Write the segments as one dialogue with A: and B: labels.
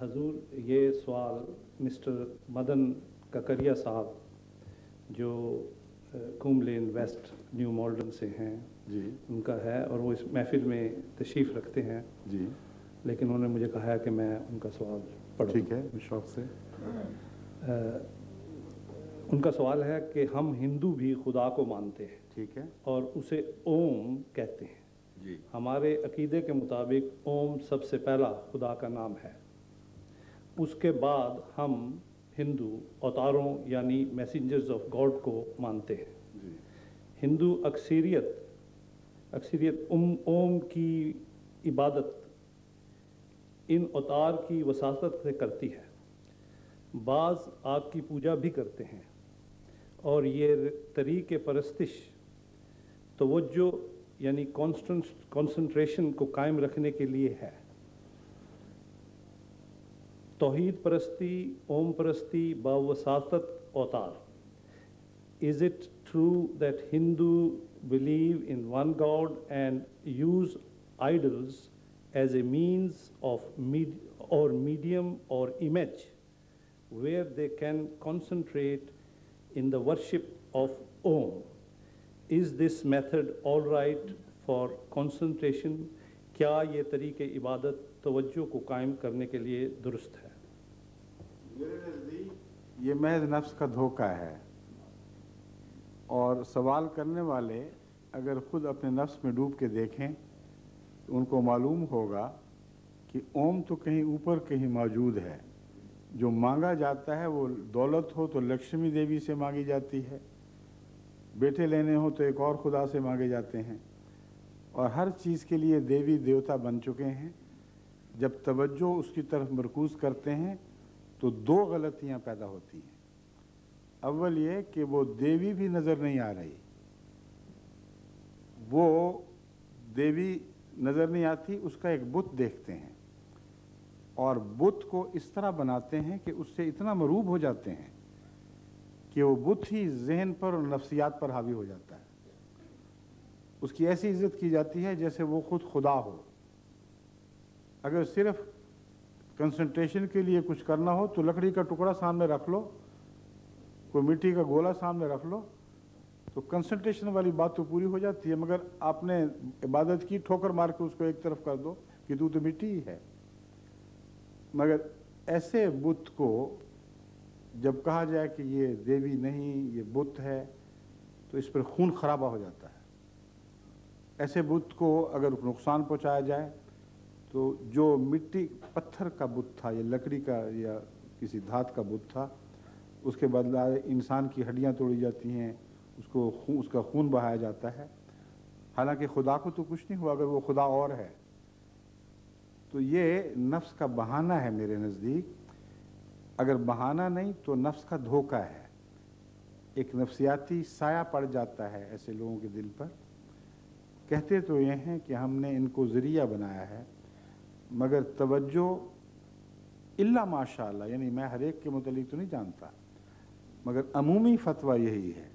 A: حضور یہ سوال مسٹر مدن ککریا صاحب جو کوم لین ویسٹ نیو مالڈن سے ہیں
B: جی
A: ان کا ہے، اور وہ اس محفل میں تشریف رکھتے ہیں
B: جی
A: لیکن انہوں نے مجھے کہا ہے کہ میں ان کا سوال پڑھوں۔
B: ٹھیک ہے، شوق سے۔
A: ان کا سوال ہے کہ ہم ہندو بھی خدا کو مانتے ہیں،
B: ٹھیک ہے،
A: اور اسے اوم کہتے ہیں۔
B: جی
A: ہمارے عقیدے کے مطابق اوم سب سے پہلا خدا کا نام ہے۔ اس کے بعد ہم ہندو اوتاروں یعنی میسنجرز آف گاڈ کو مانتے ہیں۔
B: جی
A: ہندو اکثریت اوم کی عبادت ان اوتار کی وساطت سے کرتی ہے۔ بعض آگ کی پوجا بھی کرتے ہیں، اور یہ طریق پرستش توجہ یعنی کانسنٹریشن کو قائم رکھنے کے لیے ہے۔ توحید پرستی، اوم پرستی باوساطت اوتار۔ Is it true that Hindu believe in one God and use idols as a means of medium or image where they can concentrate in the worship of Om? Is this method all right for concentration? کیا یہ طریق عبادت توجہ کو قائم کرنے کے لیے درست ہے؟
B: میرے نزدیک یہ محض نفس کا دھوکہ ہے، اور سوال کرنے والے اگر خود اپنے نفس میں ڈوب کے دیکھیں تو ان کو معلوم ہوگا کہ اوم تو کہیں اوپر کہیں موجود ہے۔ جو مانگا جاتا ہے وہ دولت ہو تو لکشمی دیوی سے مانگی جاتی ہے، بیٹے لینے ہو تو ایک اور خدا سے مانگے جاتے ہیں، اور ہر چیز کے لیے دیوی دیوتا بن چکے ہیں۔ جب توجہ اس کی طرف مرکوز کرتے ہیں تو دو غلطیاں پیدا ہوتی ہیں۔ اول یہ کہ وہ دیوی بھی نظر نہیں آ رہی، وہ دیوی نظر نہیں آتی، اس کا ایک بت دیکھتے ہیں، اور بت کو اس طرح بناتے ہیں کہ اس سے اتنا مروب ہو جاتے ہیں کہ وہ بت ہی ذہن پر اور نفسیات پر حاوی ہو جاتا ہے۔ اس کی ایسی عزت کی جاتی ہے جیسے وہ خود خدا ہو۔ اگر صرف کنسنٹریشن کے لیے کچھ کرنا ہو تو لکڑی کا ٹکڑا سامنے رکھ لو، کوئی مٹی کا گولا سامنے رکھ لو، تو کنسنٹریشن والی بات تو پوری ہو جاتی ہے۔ مگر آپ نے عبادت کی، ٹھوکر مار کے اس کو ایک طرف کر دو کہ تو مٹی ہی ہے۔ مگر ایسے بت کو جب کہا جائے کہ یہ دیوی نہیں، یہ بت ہے، تو اس پر خون خرابہ ہو جاتا ہے۔ ایسے بت کو اگر نقصان پہنچایا جائے تو جو مٹی پتھر کا بت تھا یا لکڑی کا یا کسی دھات کا بت تھا، اس کے بدلہ انسان کی ہڈیاں توڑی جاتی ہیں، اس کا خون بہایا جاتا ہے۔ حالانکہ خدا کو تو کچھ نہیں ہوا اگر وہ خدا اور ہے۔ تو یہ نفس کا بہانہ ہے میرے نزدیک۔ اگر بہانہ نہیں تو نفس کا دھوکہ ہے، ایک نفسیاتی سایہ پڑ جاتا ہے ایسے لوگوں کے دل پر۔ کہتے تو یہ ہیں کہ ہم نے ان کو ذریعہ بنایا ہے، مگر توجہ الا ماشاءاللہ، یعنی میں ہر ایک کے متعلق تو نہیں جانتا، مگر عمومی فتویٰ یہی ہے۔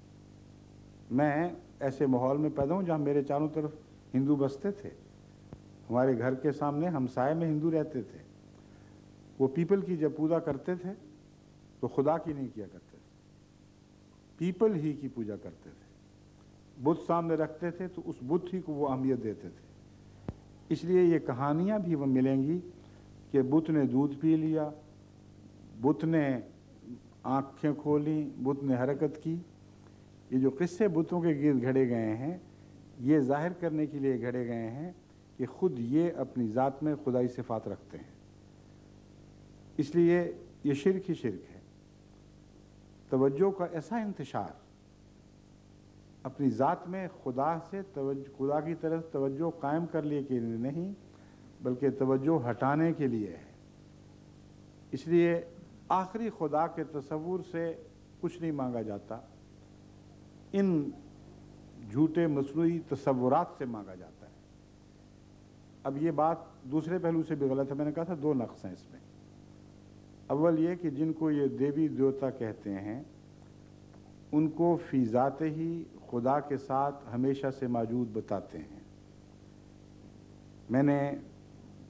B: میں ایسے ماحول میں پیدا ہوں جہاں میرے چاروں طرف ہندو بستے تھے۔ ہمارے گھر کے سامنے ہمسائے میں ہندو رہتے تھے۔ وہ پیپل کی جب پوجا کرتے تھے تو خدا کی نہیں کیا کرتے تھے، پیپل ہی کی پوجا کرتے تھے۔ بت سامنے رکھتے تھے تو اس بت ہی کو وہ اہمیت دیتے تھے۔ اس لیے یہ کہانیاں بھی وہ ملیں گی کہ بت نے دودھ پی لیا، بت نے آنکھیں کھولیں، بت نے حرکت کی۔ یہ جو قصے بتوں کے گرد گھڑے گئے ہیں، یہ ظاہر کرنے کے لیے گھڑے گئے ہیں کہ خود یہ اپنی ذات میں خدائی صفات رکھتے ہیں۔ اس لیے یہ شرک ہی شرک ہے۔ توجہ کا ایسا انتشار اپنی ذات میں خدا کی طرف توجہ قائم کر لیے کے لیے نہیں، بلکہ توجہ ہٹانے کے لیے ہے۔ اس لیے آخری خدا کے تصور سے کچھ نہیں مانگا جاتا، ان جھوٹے مصنوعی تصورات سے مانگا جاتا ہے۔ اب یہ بات دوسرے پہلو سے بھی غلط ہے۔ میں نے کہا تھا دو نقص ہیں اس میں۔ اول یہ کہ جن کو یہ دیوی دیوتا کہتے ہیں ان کو فی ذات ہی خدا کے ساتھ ہمیشہ سے موجود بتاتے ہیں۔ میں نے